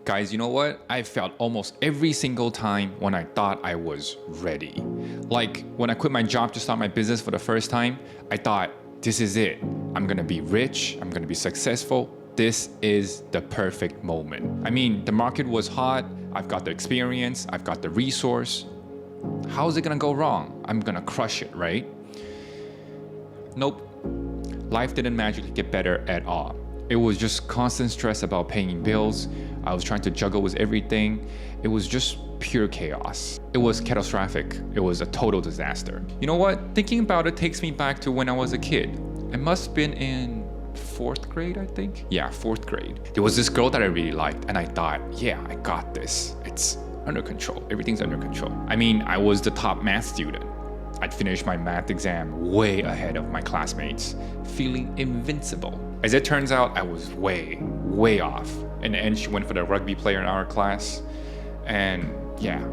Guys, you know what? I felt almost every single time when I thought I was ready. Like when I quit my job to start my business for the first time, I thought, this is it. I'm gonna be rich, I'm gonna be successful. This is the perfect moment. I mean, the market was hot, I've got the experience, I've got the resource. How is it gonna go wrong? I'm gonna crush it, right? Nope. Life didn't magically get better at all. It was just constant stress about paying bills. I was trying to juggle with everything. It was just pure chaos. It was catastrophic. It was a total disaster. You know what? Thinking about it takes me back to when I was a kid. I must have been in 4th grade, I think. Yeah, 4th grade. There was this girl that I really liked, and I thought, yeah, I got this. It's under control. Everything's under control. I mean, I was the top math student. I'd finished my math exam way ahead of my classmates, feeling invincible. As it turns out, I was way off. In the end, she went for the rugby player in our class. And yeah,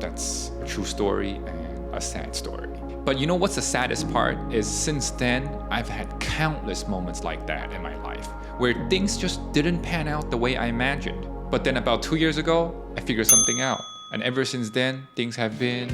that's a true story and a sad story. But you know what's the saddest part is since then, I've had countless moments like that in my life, where things just didn't pan out the way I imagined. But then about 2 years ago, I figured something out. And ever since then, things have been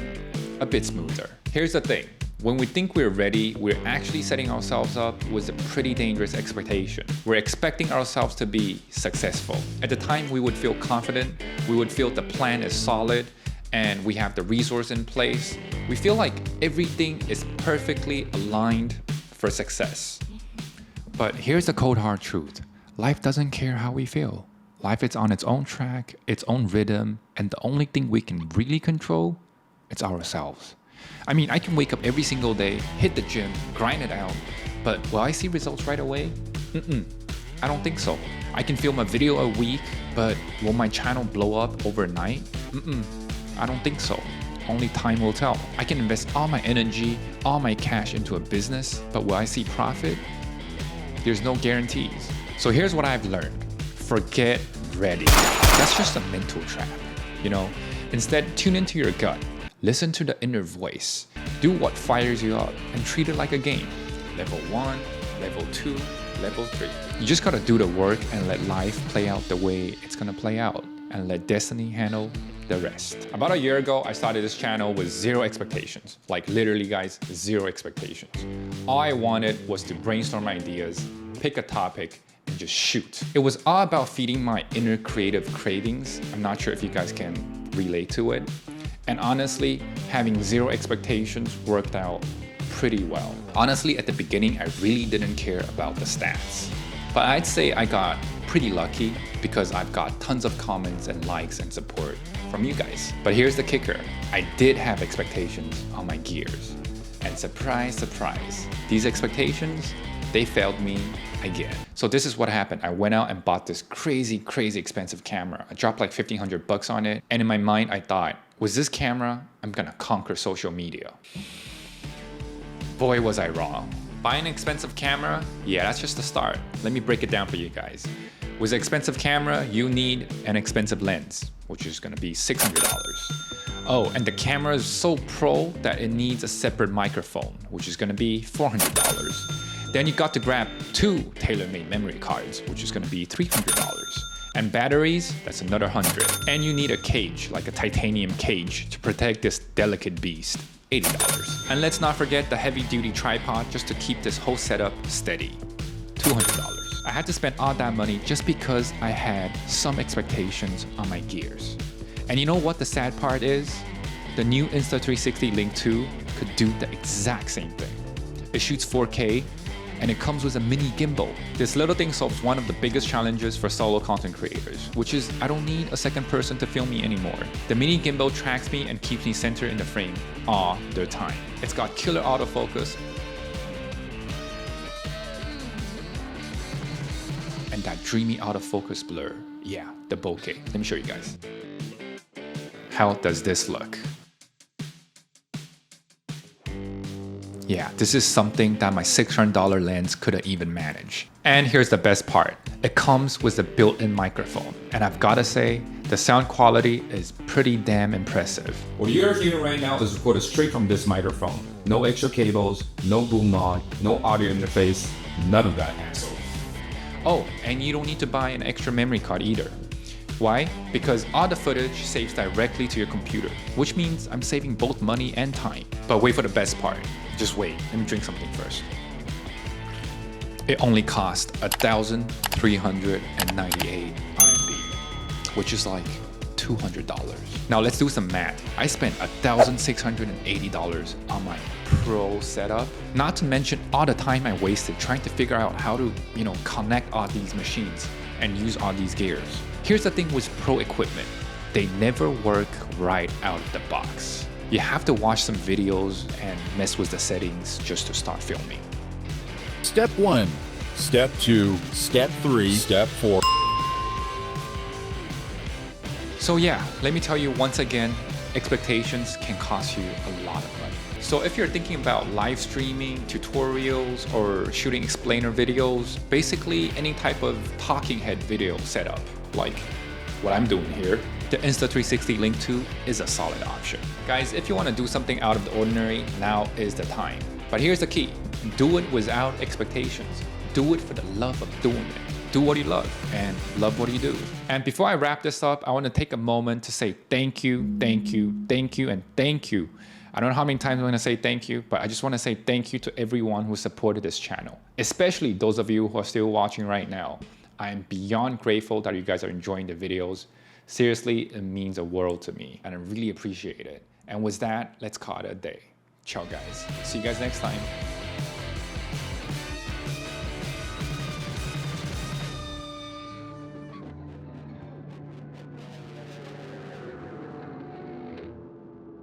a bit smoother. Here's the thing. When we think we're ready, we're actually setting ourselves up with a pretty dangerous expectation. We're expecting ourselves to be successful. At the time, we would feel confident, we would feel the plan is solid, and we have the resource in place. We feel like everything is perfectly aligned for success. But here's the cold hard truth. Life doesn't care how we feel. Life is on its own track, its own rhythm, and the only thing we can really control, it's ourselves. I mean, I can wake up every single day, hit the gym, grind it out, but will I see results right away? I don't think so. I can film a video a week, but will my channel blow up overnight? I don't think so. Only time will tell. I can invest all my energy, all my cash into a business, but will I see profit? There's no guarantees. So here's what I've learned. Forget ready. That's just a mental trap, you know? Instead, tune into your gut. Listen to the inner voice. Do what fires you up and treat it like a game. Level 1, level 2, level 3. You just gotta do the work and let life play out the way it's gonna play out and let destiny handle the rest. About a year ago, I started this channel with 0 expectations. Like literally guys, 0 expectations. All I wanted was to brainstorm ideas, pick a topic, and just shoot. It was all about feeding my inner creative cravings. I'm not sure if you guys can relate to it. And honestly, having 0 expectations worked out pretty well. Honestly, at the beginning, I really didn't care about the stats. But I'd say I got pretty lucky because I've got tons of comments and likes and support from you guys. But here's the kicker. I did have expectations on my gears. And surprise, surprise, these expectations, they failed me again. So this is what happened. I went out and bought this crazy expensive camera. I dropped like $1,500 on it. And in my mind, I thought, with this camera, I'm gonna conquer social media. Boy, was I wrong. Buying an expensive camera? Yeah, that's just the start. Let me break it down for you guys. With an expensive camera, you need an expensive lens, which is gonna be $600. Oh, and the camera is so pro that it needs a separate microphone, which is gonna be $400. Then you got to grab 2 tailor-made memory cards, which is gonna be $300. And batteries, that's another $100. And you need a cage, like a titanium cage, to protect this delicate beast, $80. And let's not forget the heavy-duty tripod just to keep this whole setup steady, $200. I had to spend all that money just because I had some expectations on my gears. And you know what the sad part is? The new Insta360 Link 2 could do the exact same thing. It shoots 4K, and it comes with a mini gimbal. This little thing solves one of the biggest challenges for solo content creators, which is I don't need a second person to film me anymore. The mini gimbal tracks me and keeps me centered in the frame all the time. It's got killer autofocus, and that dreamy autofocus blur. Yeah, the bokeh. Let me show you guys. How does this look? Yeah, this is something that my $600 lens couldn't even manage. And here's the best part. It comes with a built-in microphone. And I've gotta say, the sound quality is pretty damn impressive. What you're hearing right now is recorded straight from this microphone. No extra cables, no boom knob, no audio interface, none of that hassle. Oh, and you don't need to buy an extra memory card either. Why? Because all the footage saves directly to your computer, which means I'm saving both money and time. But wait for the best part. Just wait, let me drink something first. It only cost 1,398 RMB, which is like $200. Now let's do some math. I spent $1,680 on my pro setup, not to mention all the time I wasted trying to figure out how to, connect all these machines and use all these gears. Here's the thing with pro equipment. They never work right out of the box. You have to watch some videos and mess with the settings just to start filming. Step 1, Step 2, Step 3, Step 4. So yeah, let me tell you once again, expectations can cost you a lot of money. So if you're thinking about live streaming, tutorials, or shooting explainer videos, basically any type of talking head video setup, like what I'm doing here, the Insta360 Link 2 is a solid option. Guys, if you want to do something out of the ordinary, now is the time. But here's the key, do it without expectations. Do it for the love of doing it. Do what you love and love what you do. And before I wrap this up, I want to take a moment to say thank you, thank you, thank you, and thank you. I don't know how many times I'm going to say thank you, but I just want to say thank you to everyone who supported this channel, especially those of you who are still watching right now. I am beyond grateful that you guys are enjoying the videos. Seriously, it means a world to me, and I really appreciate it. And with that, let's call it a day. Ciao, guys. See you guys next time.